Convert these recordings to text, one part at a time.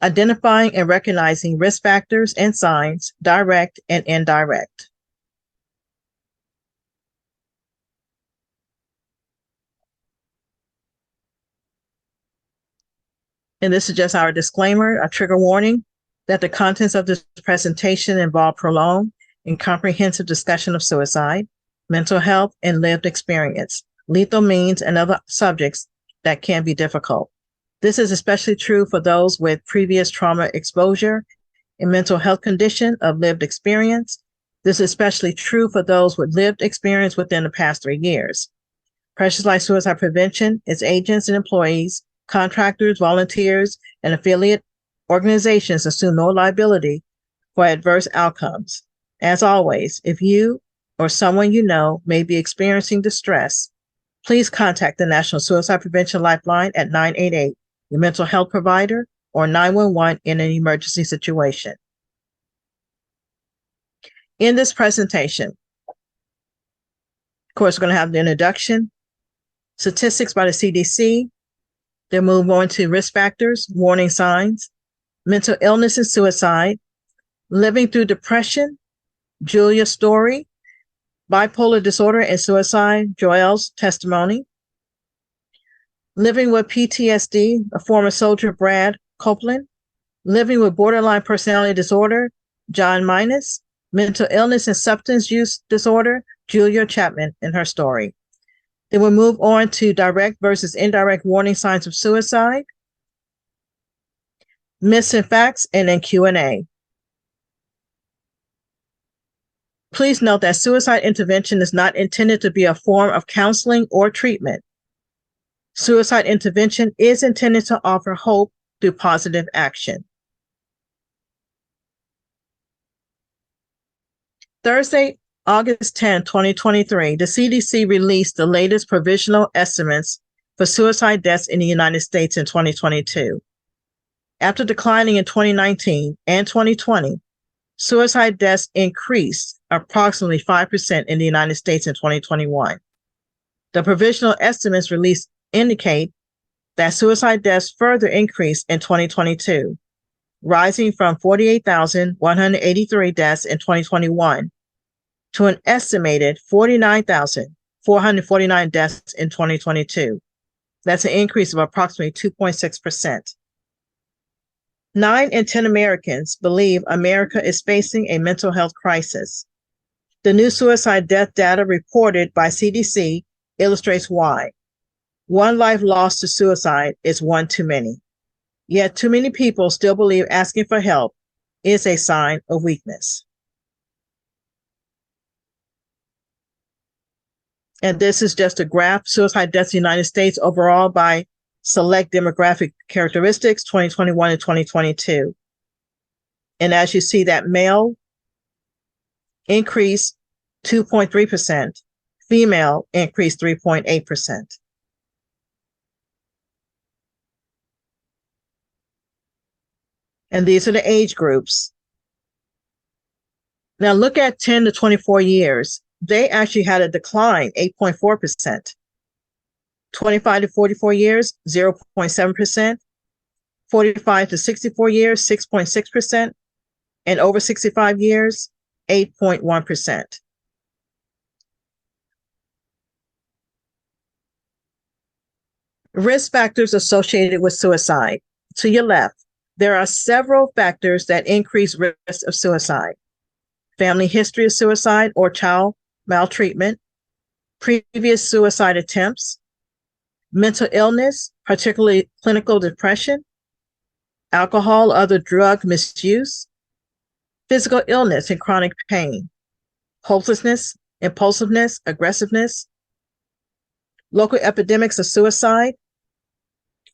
Identifying and recognizing risk factors and signs, direct and indirect. And this is just our disclaimer, a trigger warning, that the contents of this presentation involve prolonged and comprehensive discussion of suicide, mental health, and lived experience, lethal means, and other subjects that can be difficult. This is especially true for those with previous trauma exposure and mental health condition of lived experience. This is especially true for those with lived experience within the past 3 years. Precious Life Suicide Prevention, its agents and employees, contractors, volunteers, and affiliate organizations assume no liability for adverse outcomes. As always, if you or someone you know may be experiencing distress, please contact the National Suicide Prevention Lifeline at 988, your mental health provider, or 911 in an emergency situation. In this presentation, of course, we're going to have the introduction, statistics by the CDC, then move on to risk factors, warning signs, mental illness and suicide, living through depression, Julia's story, bipolar disorder and suicide, Joelle's testimony, living with PTSD, a former soldier, Brad Copeland, living with borderline personality disorder, John Minus, mental illness and substance use disorder, Julia Chapman in her story. Then we'll move on to direct versus indirect warning signs of suicide, myths and facts, and then Q&A. Please note that suicide intervention is not intended to be a form of counseling or treatment. Suicide intervention is intended to offer hope through positive action. Thursday, August 10, 2023, the CDC released the latest provisional estimates for suicide deaths in the United States in 2022. After declining in 2019 and 2020, suicide deaths increased approximately 5% in the United States in 2021. The provisional estimates released indicate that suicide deaths further increased in 2022, rising from 48,183 deaths in 2021 to an estimated 49,449 deaths in 2022. That's an increase of approximately 2.6%. 9 in 10 Americans believe America is facing a mental health crisis. The new suicide death data reported by CDC illustrates why. One life lost to suicide is one too many. Yet too many people still believe asking for help is a sign of weakness. And this is just a graph, suicide deaths in the United States overall by select demographic characteristics, 2021 and 2022. And as you see, that male increased 2.3%, female increased 3.8%. And these are the age groups. Now look at 10 to 24 years. They actually had a decline, 8.4%. 25 to 44 years, 0.7%. 45 to 64 years, 6.6%. And over 65 years, 8.1%. Risk factors associated with suicide. To your left, there are several factors that increase risk of suicide. Family history of suicide or child maltreatment, previous suicide attempts, mental illness, particularly clinical depression, alcohol, other drug misuse, physical illness and chronic pain, hopelessness, impulsiveness, aggressiveness, local epidemics of suicide,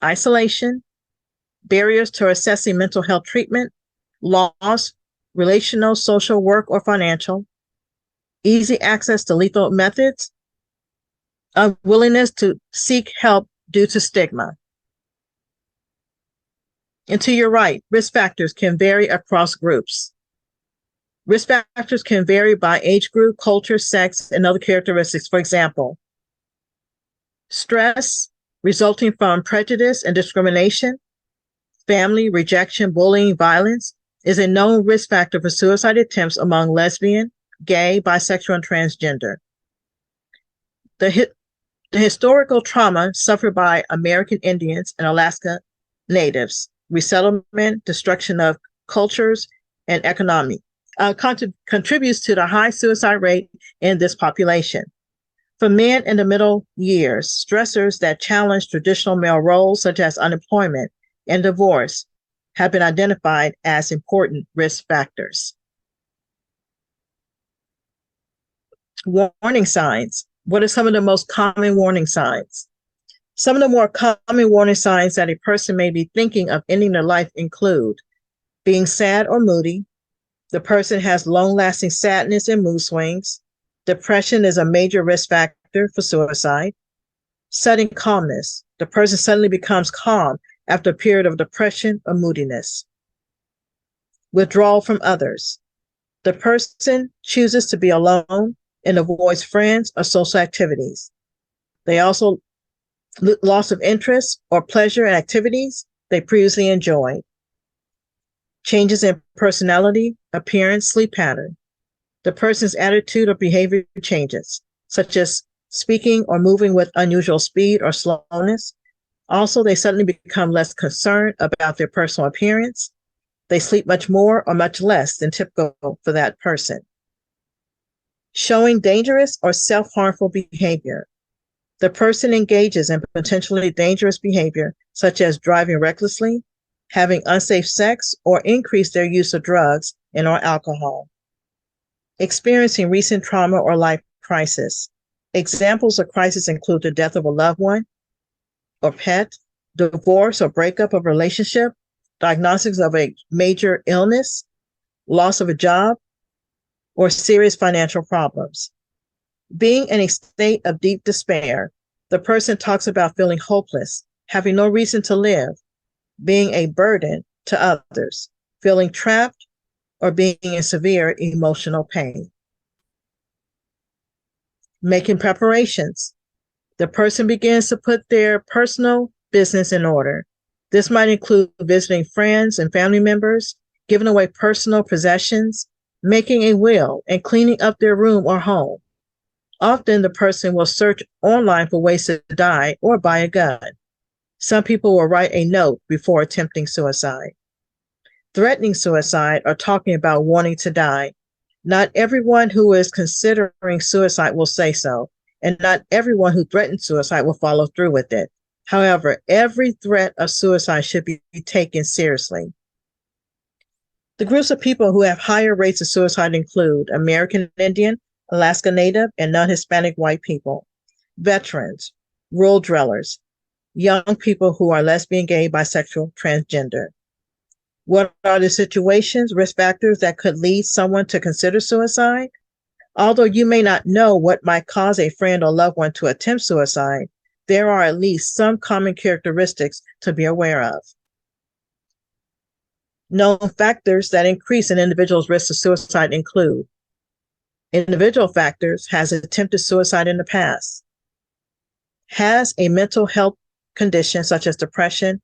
isolation, barriers to accessing mental health treatment, loss, relational, social, work, or financial, easy access to lethal methods, unwillingness to seek help due to stigma. And to your right, risk factors can vary across groups. Risk factors can vary by age group, culture, sex, and other characteristics. For example, stress resulting from prejudice and discrimination, family, rejection, bullying, violence is a known risk factor for suicide attempts among lesbian, gay, bisexual, and transgender. The historical trauma suffered by American Indians and Alaska Natives, resettlement, destruction of cultures, and economy contributes to the high suicide rate in this population. For men in the middle years, stressors that challenge traditional male roles, such as unemployment and divorce, have been identified as important risk factors. Warning signs. What are some of the most common warning signs? Some of the more common warning signs that a person may be thinking of ending their life include being sad or moody. The person has long-lasting sadness and mood swings. Depression is a major risk factor for suicide. Sudden calmness. The person suddenly becomes calm after a period of depression or moodiness. Withdrawal from others. The person chooses to be alone and avoids friends or social activities. They also loss of interest or pleasure in activities they previously enjoyed. Changes in personality, appearance, sleep pattern. The person's attitude or behavior changes, such as speaking or moving with unusual speed or slowness. Also, they suddenly become less concerned about their personal appearance. They sleep much more or much less than typical for that person. Showing dangerous or self-harmful behavior. The person engages in potentially dangerous behavior, such as driving recklessly, having unsafe sex, or increase their use of drugs and or alcohol. Experiencing recent trauma or life crisis. Examples of crisis include the death of a loved one or pet, divorce or breakup of a relationship, diagnosis of a major illness, loss of a job, or serious financial problems. Being in a state of deep despair, the person talks about feeling hopeless, having no reason to live, being a burden to others, feeling trapped, or being in severe emotional pain. Making preparations. The person begins to put their personal business in order. This might include visiting friends and family members, giving away personal possessions, making a will, and cleaning up their room or home. Often the person will search online for ways to die or buy a gun. Some people will write a note before attempting suicide. Threatening suicide or talking about wanting to die. Not everyone who is considering suicide will say so, and not everyone who threatens suicide will follow through with it. However, every threat of suicide should be taken seriously. The groups of people who have higher rates of suicide include American Indian, Alaska Native, and non-Hispanic white people, veterans, rural dwellers, young people who are lesbian, gay, bisexual, transgender. What are the situations, risk factors that could lead someone to consider suicide? Although you may not know what might cause a friend or loved one to attempt suicide, there are at least some common characteristics to be aware of. Known factors that increase an individual's risk of suicide include individual factors: has attempted suicide in the past, has a mental health condition such as depression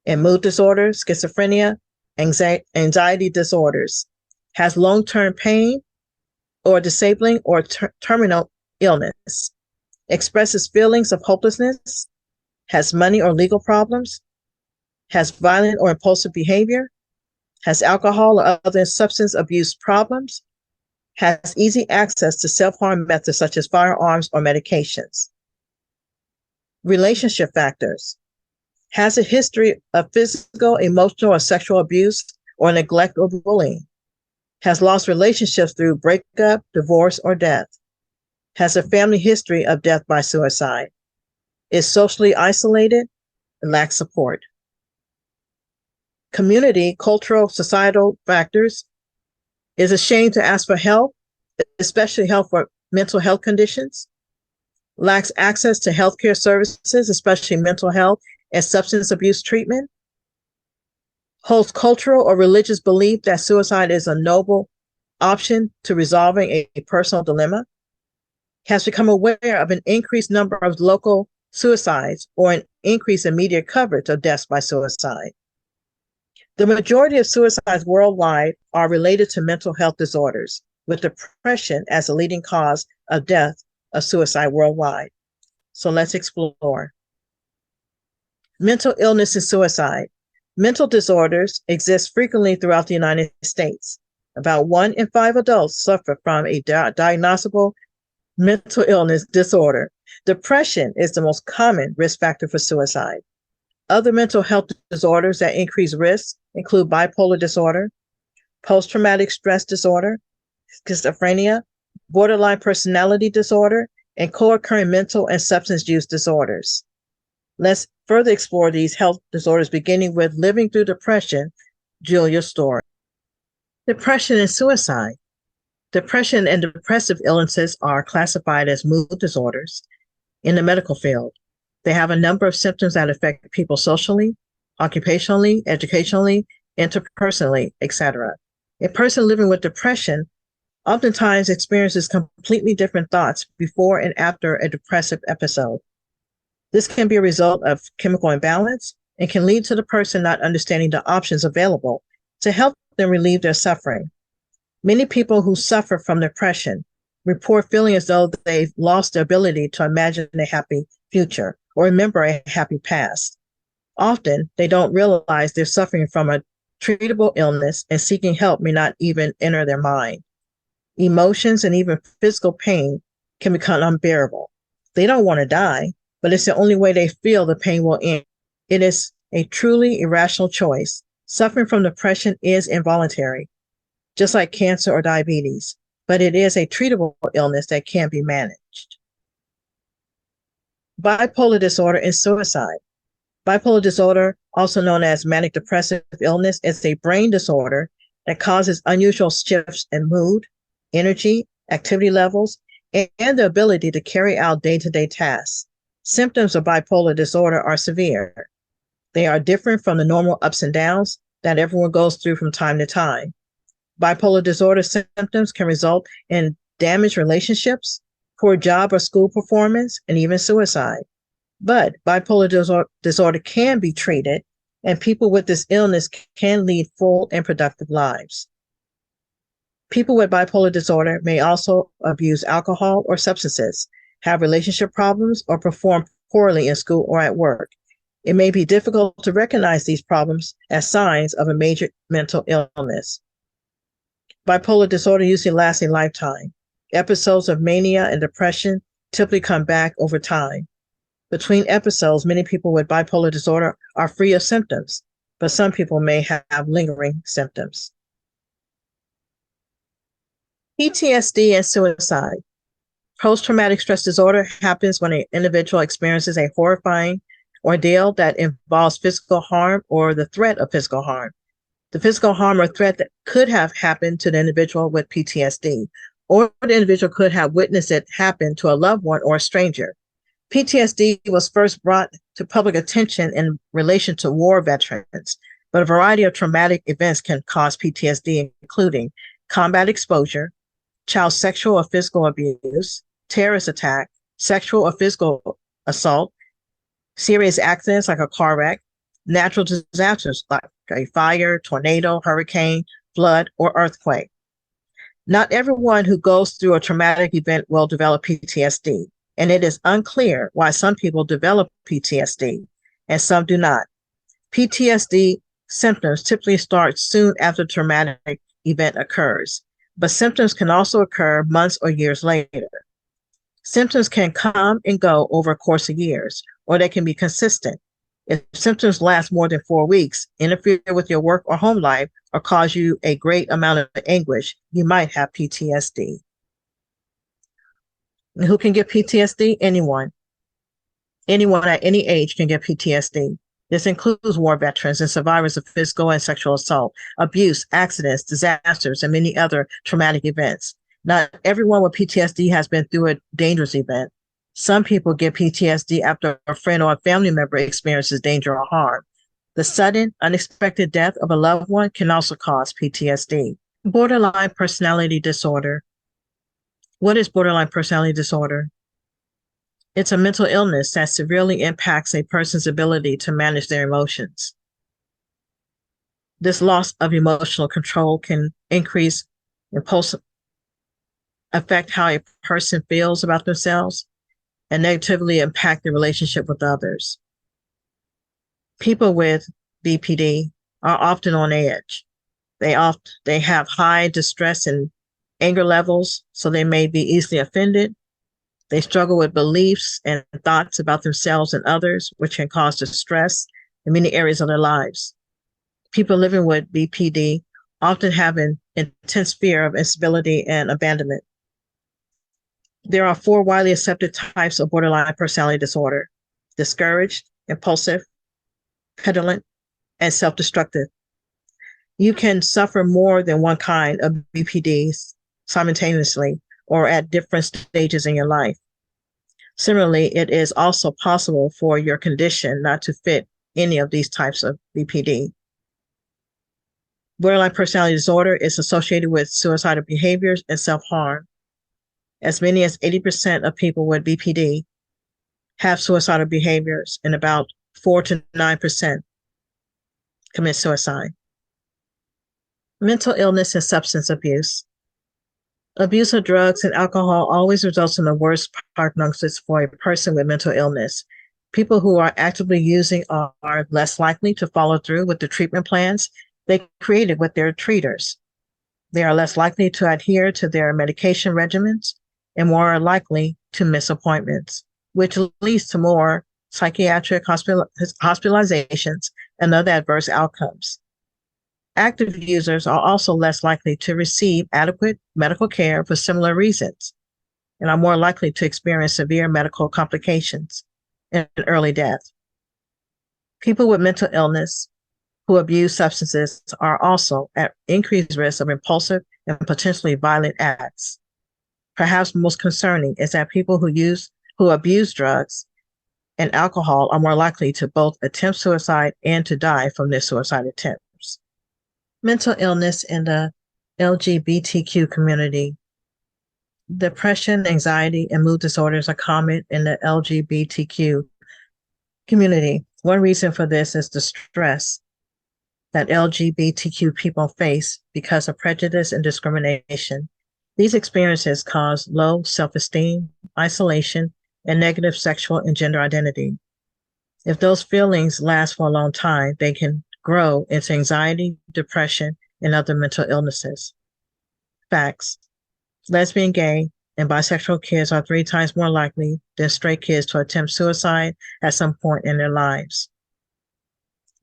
and mood disorders, schizophrenia, anxiety disorders, has long-term pain or disabling or terminal illness, expresses feelings of hopelessness, has money or legal problems, has violent or impulsive behavior, has alcohol or other substance abuse problems, has easy access to self-harm methods such as firearms or medications. Relationship factors: has a history of physical, emotional, or sexual abuse or neglect or bullying, has lost relationships through breakup, divorce, or death, has a family history of death by suicide, is socially isolated, and lacks support. Community, cultural, societal factors: is ashamed to ask for help, especially help for mental health conditions, lacks access to healthcare services, especially mental health and substance abuse treatment, holds cultural or religious belief that suicide is a noble option to resolving a personal dilemma, has become aware of an increased number of local suicides or an increase in media coverage of deaths by suicide, The majority of suicides worldwide are related to mental health disorders, with depression as the leading cause of death of suicide worldwide. So let's explore. Mental illness and suicide. Mental disorders exist frequently throughout the United States. About 1 in 5 adults suffer from a diagnosable mental illness disorder. Depression is the most common risk factor for suicide. Other mental health disorders that increase risk include bipolar disorder, post-traumatic stress disorder, schizophrenia, borderline personality disorder, and co-occurring mental and substance use disorders. Let's further explore these health disorders, beginning with living through depression, Julia's story. Depression and suicide. Depression and depressive illnesses are classified as mood disorders in the medical field. They have a number of symptoms that affect people socially, occupationally, educationally, interpersonally, etc. A person living with depression oftentimes experiences completely different thoughts before and after a depressive episode. This can be a result of chemical imbalance and can lead to the person not understanding the options available to help them relieve their suffering. Many people who suffer from depression report feeling as though they've lost their ability to imagine a happy future or remember a happy past. Often, they don't realize they're suffering from a treatable illness, and seeking help may not even enter their mind. Emotions and even physical pain can become unbearable. They don't want to die, but it's the only way they feel the pain will end. It is a truly irrational choice. Suffering from depression is involuntary, just like cancer or diabetes, but it is a treatable illness that can be managed. Bipolar disorder and suicide. Bipolar disorder, also known as manic depressive illness, is a brain disorder that causes unusual shifts in mood, energy, activity levels, and the ability to carry out day-to-day tasks. Symptoms of bipolar disorder are severe. They are different from the normal ups and downs that everyone goes through from time to time. Bipolar disorder symptoms can result in damaged relationships, poor job or school performance, and even suicide. But bipolar disorder can be treated, and people with this illness can lead full and productive lives. People with bipolar disorder may also abuse alcohol or substances, have relationship problems, or perform poorly in school or at work. It may be difficult to recognize these problems as signs of a major mental illness. Bipolar disorder usually lasts a lifetime. Episodes of mania and depression typically come back over time. Between episodes, many people with bipolar disorder are free of symptoms, but some people may have lingering symptoms. PTSD and suicide. Post-traumatic stress disorder happens when an individual experiences a horrifying ordeal that involves physical harm or the threat of physical harm. The physical harm or threat that could have happened to the individual with PTSD, or the individual could have witnessed it happen to a loved one or a stranger. PTSD was first brought to public attention in relation to war veterans, but a variety of traumatic events can cause PTSD, including combat exposure, child sexual or physical abuse, terrorist attack, sexual or physical assault, serious accidents like a car wreck, natural disasters like a fire, tornado, hurricane, flood, or earthquake. Not everyone who goes through a traumatic event will develop PTSD, and it is unclear why some people develop PTSD and some do not. PTSD symptoms typically start soon after the traumatic event occurs, but symptoms can also occur months or years later. Symptoms can come and go over a course of years, or they can be consistent. If symptoms last more than 4 weeks, interfere with your work or home life, or cause you a great amount of anguish, you might have PTSD. And who can get PTSD? Anyone. Anyone at any age can get PTSD. This includes war veterans and survivors of physical and sexual assault, abuse, accidents, disasters, and many other traumatic events. Not everyone with PTSD has been through a dangerous event. Some people get PTSD after a friend or a family member experiences danger or harm. The sudden, unexpected death of a loved one can also cause PTSD. Borderline personality disorder. What is borderline personality disorder? It's a mental illness that severely impacts a person's ability to manage their emotions. This loss of emotional control can increase impulsive, affect how a person feels about themselves, and negatively impact the relationship with others. People with BPD are often on edge. They have high distress and anger levels, so they may be easily offended. They struggle with beliefs and thoughts about themselves and others, which can cause distress in many areas of their lives. People living with BPD often have an intense fear of instability and abandonment. There are 4 widely accepted types of borderline personality disorder: discouraged, impulsive, petulant, and self-destructive. You can suffer more than one kind of BPDs simultaneously or at different stages in your life. Similarly, it is also possible for your condition not to fit any of these types of BPD. Borderline personality disorder is associated with suicidal behaviors and self-harm. As many as 80% of people with BPD have suicidal behaviors, and about 4 to 9% commit suicide. Mental illness and substance abuse. Abuse of drugs and alcohol always results in the worst prognosis for a person with mental illness. People who are actively using are less likely to follow through with the treatment plans they created with their treaters. They are less likely to adhere to their medication regimens and more likely to miss appointments, which leads to more psychiatric hospitalizations and other adverse outcomes. Active users are also less likely to receive adequate medical care for similar reasons and are more likely to experience severe medical complications and early death. People with mental illness who abuse substances are also at increased risk of impulsive and potentially violent acts. Perhaps most concerning is that people who abuse drugs and alcohol are more likely to both attempt suicide and to die from their suicide attempts. Mental illness in the LGBTQ community. Depression, anxiety, and mood disorders are common in the LGBTQ community. One reason for this is the stress that LGBTQ people face because of prejudice and discrimination. These experiences cause low self-esteem, isolation, and negative sexual and gender identity. If those feelings last for a long time, they can grow into anxiety, depression, and other mental illnesses. Facts: lesbian, gay, and bisexual kids are 3 times more likely than straight kids to attempt suicide at some point in their lives.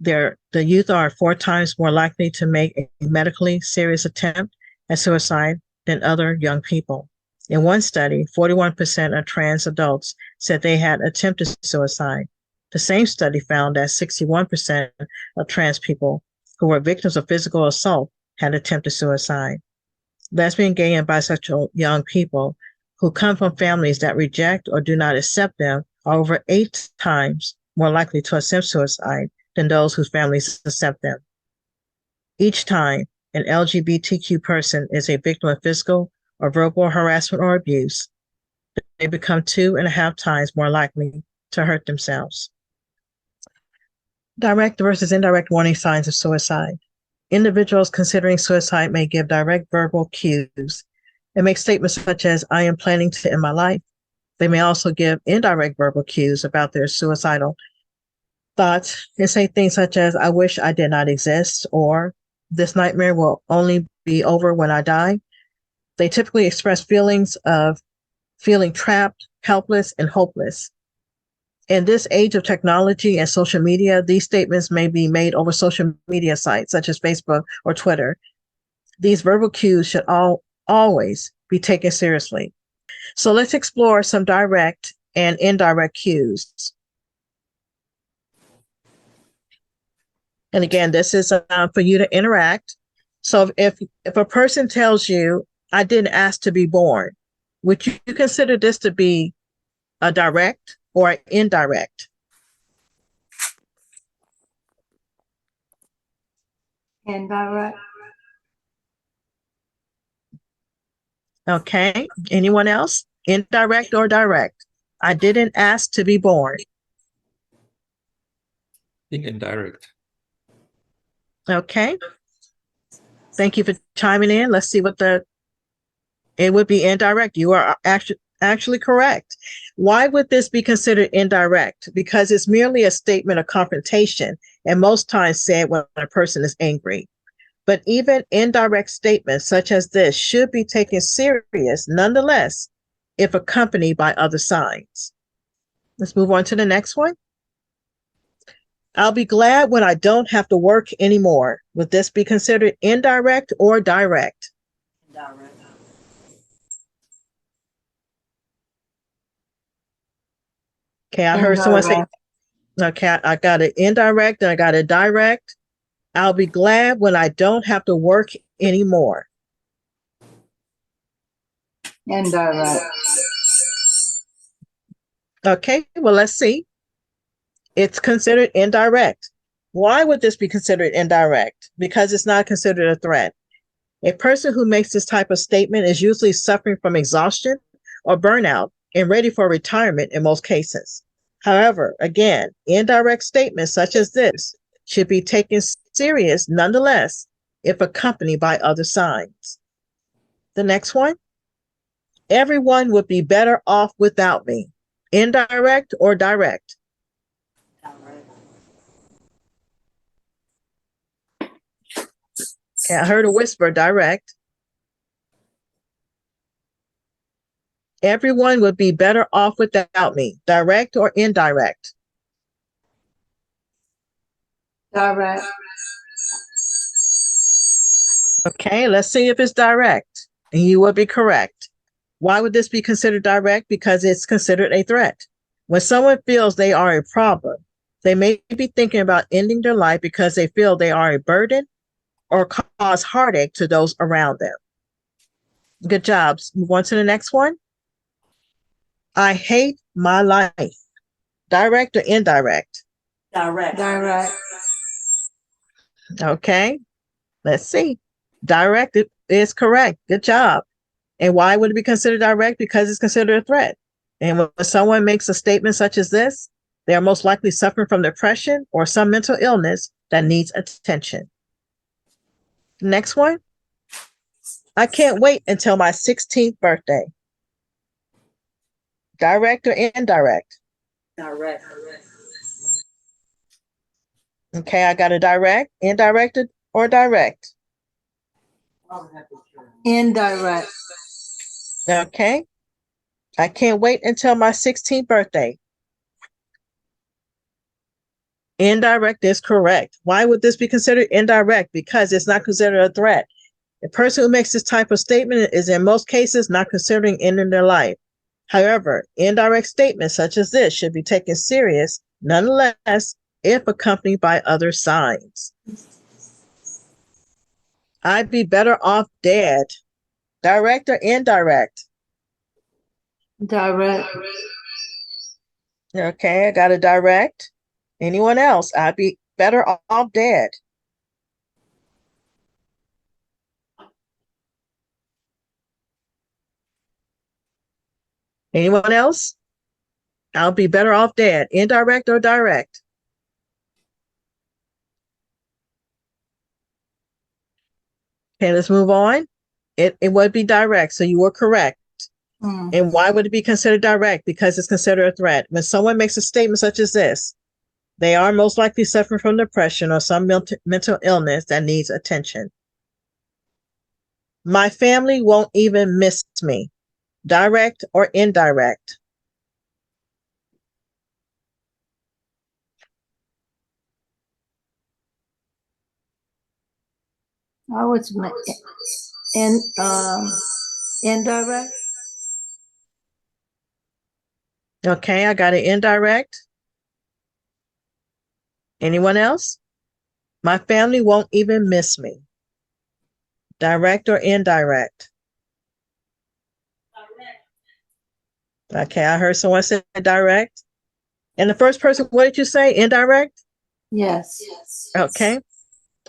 The youth are 4 times more likely to make a medically serious attempt at suicide than other young people. In one study, 41% of trans adults said they had attempted suicide. The same study found that 61% of trans people who were victims of physical assault had attempted suicide. Lesbian, gay, and bisexual young people who come from families that reject or do not accept them are over 8 times more likely to attempt suicide than those whose families accept them. Each time an LGBTQ person is a victim of physical or verbal harassment or abuse, they become 2.5 times more likely to hurt themselves. Direct versus indirect warning signs of suicide. Individuals considering suicide may give direct verbal cues and make statements such as, "I am planning to end my life." They may also give indirect verbal cues about their suicidal thoughts and say things such as, "I wish I did not exist," or "This nightmare will only be over when I die." They typically express feelings of feeling trapped, helpless, and hopeless. In this age of technology and social media, these statements may be made over social media sites such as Facebook or Twitter. These verbal cues should always be taken seriously. So let's explore some direct and indirect cues. And again, this is for you to interact. So if a person tells you, "I didn't ask to be born," would you consider this to be a direct or indirect? Indirect. Okay. Anyone else? Indirect or direct? "I didn't ask to be born." I think indirect. Okay. Thank you for chiming in. Let's see what it would be indirect. You are actually correct. Why would this be considered indirect? Because it's merely a statement of confrontation and most times said when a person is angry. But even indirect statements such as this should be taken serious nonetheless if accompanied by other signs. Let's move on to the next one. I'll be glad when I don't have to work anymore. Would this be considered indirect or direct? Indirect. Okay, I heard someone say, okay, I got it indirect and I got it direct. I'll be glad when I don't have to work anymore. Indirect. Okay, well, let's see. It's considered indirect. Why would this be considered indirect? Because it's not considered a threat. A person who makes this type of statement is usually suffering from exhaustion or burnout and ready for retirement in most cases. However, again, indirect statements such as this should be taken serious nonetheless if accompanied by other signs. The next one, everyone would be better off without me. Indirect or direct? Direct. Okay, I heard a whisper, direct. Everyone would be better off without me. Direct or indirect? Direct. Okay, let's see if it's direct. And you will be correct. Why would this be considered direct? Because it's considered a threat. When someone feels they are a problem, they may be thinking about ending their life because they feel they are a burden or cause heartache to those around them. Good job. Move on to the next one. I hate my life. Direct or indirect? Direct. Direct. Okay, let's see. Direct is correct. Good job. And why would it be considered direct? Because it's considered a threat. And when someone makes a statement such as this, they are most likely suffering from depression or some mental illness that needs attention. Next one. I can't wait until my 16th birthday. Direct or indirect? Direct. Okay, I got a direct, indirect, or direct. Indirect. Okay. I can't wait until my 16th birthday. Indirect is correct. Why would this be considered indirect? Because it's not considered a threat. A person who makes this type of statement is in most cases not considering ending their life. However, indirect statements such as this should be taken serious nonetheless if accompanied by other signs. I'd be better off dead. Direct or indirect? Direct. Okay, I got a direct. Anyone else? I'd be better off dead. Anyone else? I'll be better off dead. Indirect or direct? Okay, let's move on. It would be direct, so you were correct. And why would it be considered direct? Because it's considered a threat. When someone makes a statement such as this, they are most likely suffering from depression or some mental illness that needs attention. My family won't even miss me. Direct or indirect? I was in indirect. Okay, I got an indirect. Anyone else? My family won't even miss me. Direct or indirect? Okay, I heard someone say direct. And the first person, what did you say? Indirect? Yes. Okay.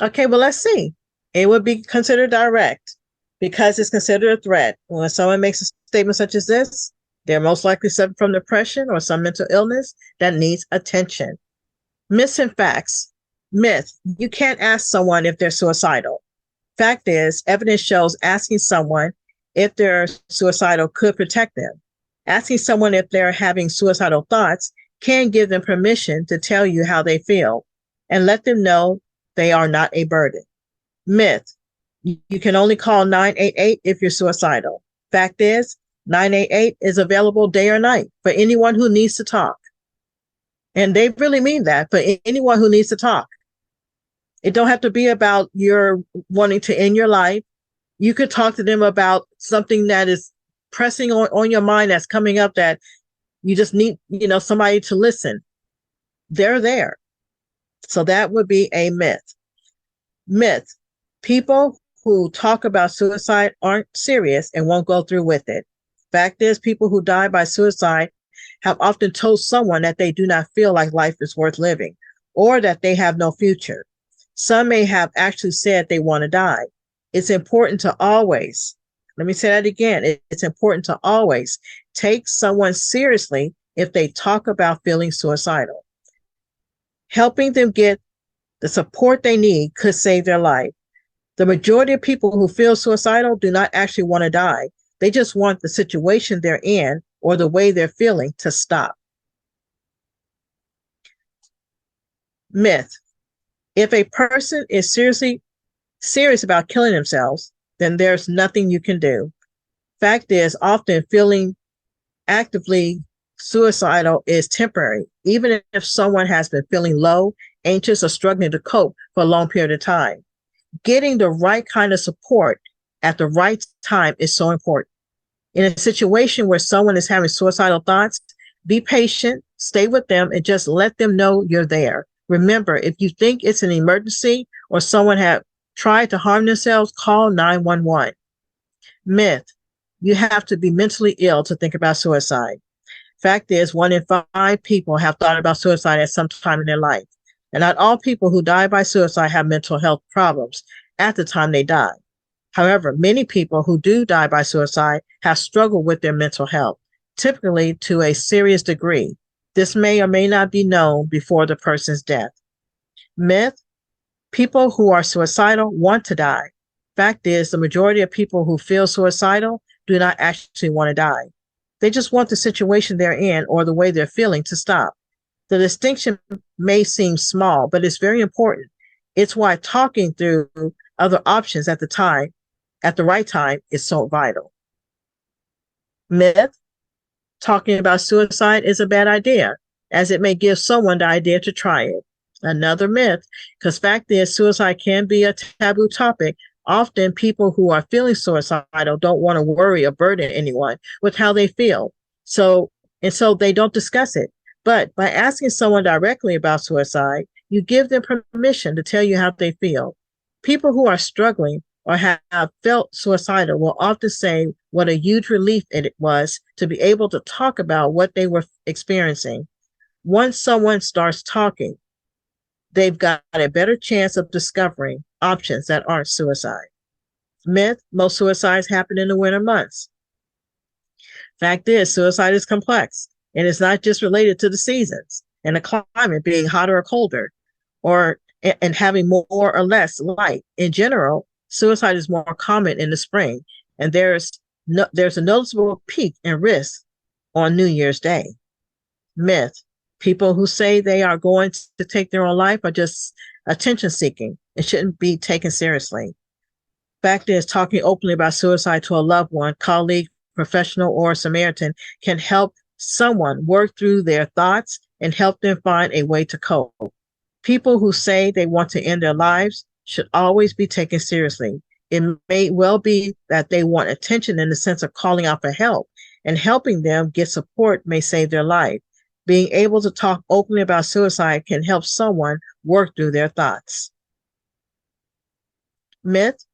Okay, well, let's see. It would be considered direct because it's considered a threat. When someone makes a statement such as this, they're most likely suffering from depression or some mental illness that needs attention. Missing facts. Myth: you can't ask someone if they're suicidal. Fact is, evidence shows asking someone if they're suicidal could protect them. Asking someone if they're having suicidal thoughts can give them permission to tell you how they feel and let them know they are not a burden. Myth: you can only call 988 if you're suicidal. Fact is, 988 is available day or night for anyone who needs to talk. And they really mean that, for anyone who needs to talk. It don't have to be about your wanting to end your life. You could talk to them about something that is pressing on your mind, that's coming up, that you just need, somebody to listen. They're there. So that would be a myth. Myth: people who talk about suicide aren't serious and won't go through with it. Fact is, people who die by suicide have often told someone that they do not feel like life is worth living or that they have no future. Some may have actually said they want to die. It's important to always, let me say that again, it's important to always take someone seriously if they talk about feeling suicidal. Helping them get the support they need could save their life. The majority of people who feel suicidal do not actually want to die. They just want the situation they're in or the way they're feeling to stop. Myth: if a person is serious about killing themselves, then there's nothing you can do. Fact is, often feeling actively suicidal is temporary, even if someone has been feeling low, anxious, or struggling to cope for a long period of time. Getting the right kind of support at the right time is so important. In a situation where someone is having suicidal thoughts, be patient, stay with them, and just let them know you're there. Remember, if you think it's an emergency or someone have tried to harm themselves, call 911. Myth: you have to be mentally ill to think about suicide. Fact is, 1 in 5 people have thought about suicide at some time in their life. And not all people who die by suicide have mental health problems at the time they die. However, many people who do die by suicide have struggled with their mental health, typically to a serious degree. This may or may not be known before the person's death. Myth: people who are suicidal want to die. Fact is, the majority of people who feel suicidal do not actually want to die. They just want the situation they're in or the way they're feeling to stop. The distinction may seem small, but it's very important. It's why talking through other options at the right time, is so vital. Myth: talking about suicide is a bad idea, as it may give someone the idea to try it. Another myth, because fact is, suicide can be a taboo topic. Often people who are feeling suicidal don't want to worry or burden anyone with how they feel. So they don't discuss it. But by asking someone directly about suicide, you give them permission to tell you how they feel. People who are struggling or have felt suicidal will often say what a huge relief it was to be able to talk about what they were experiencing. Once someone starts talking, they've got a better chance of discovering options that aren't suicide. Myth: most suicides happen in the winter months. Fact is, suicide is complex, and it's not just related to the seasons and the climate being hotter or colder, and having more or less light. In general, suicide is more common in the spring, and there's a noticeable peak in risk on New Year's Day. Myth: people who say they are going to take their own life are just attention seeking and shouldn't be taken seriously. Fact is, talking openly about suicide to a loved one, colleague, professional, or Samaritan can help someone work through their thoughts and help them find a way to cope. People who say they want to end their lives should always be taken seriously. It may well be that they want attention in the sense of calling out for help, and helping them get support may save their life. Being able to talk openly about suicide can help someone work through their thoughts. Myth: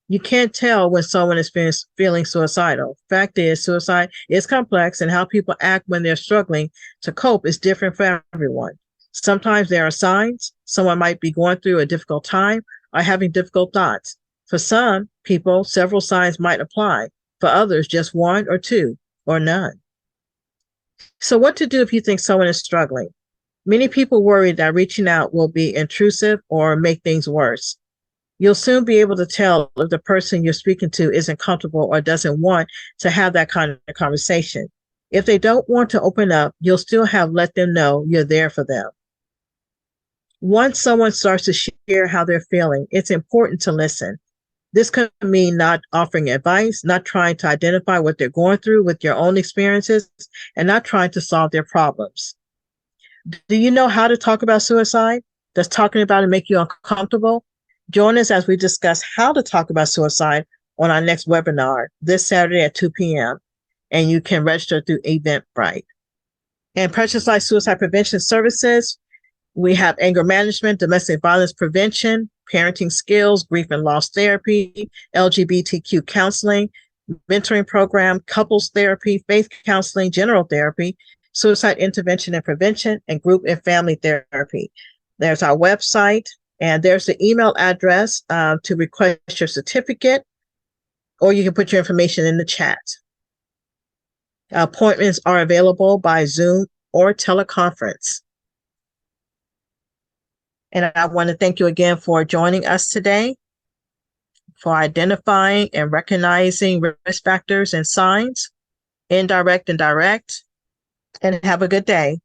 you can't tell when someone is feeling suicidal. Fact is, suicide is complex, and how people act when they're struggling to cope is different for everyone. Sometimes there are signs. Someone might be going through a difficult time or having difficult thoughts. For some people, several signs might apply. For others, just 1 or 2 or none. So what to do if you think someone is struggling? Many people worry that reaching out will be intrusive or make things worse. You'll soon be able to tell if the person you're speaking to isn't comfortable or doesn't want to have that kind of conversation. If they don't want to open up, you'll still have let them know you're there for them. Once someone starts to share how they're feeling, it's important to listen. This could mean not offering advice, not trying to identify what they're going through with your own experiences, and not trying to solve their problems. Do you know how to talk about suicide? Does talking about it make you uncomfortable? Join us as we discuss how to talk about suicide on our next webinar this Saturday at 2 p.m. And you can register through Eventbrite. And Precious Life Suicide Prevention Services, we have anger management, domestic violence prevention, parenting skills, grief and loss therapy, LGBTQ counseling, mentoring program, couples therapy, faith counseling, general therapy, suicide intervention and prevention, and group and family therapy. There's our website, and there's the email address to request your certificate, or you can put your information in the chat. Appointments are available by Zoom or teleconference. And I want to thank you again for joining us today, for identifying and recognizing risk factors and signs, indirect and direct, and have a good day.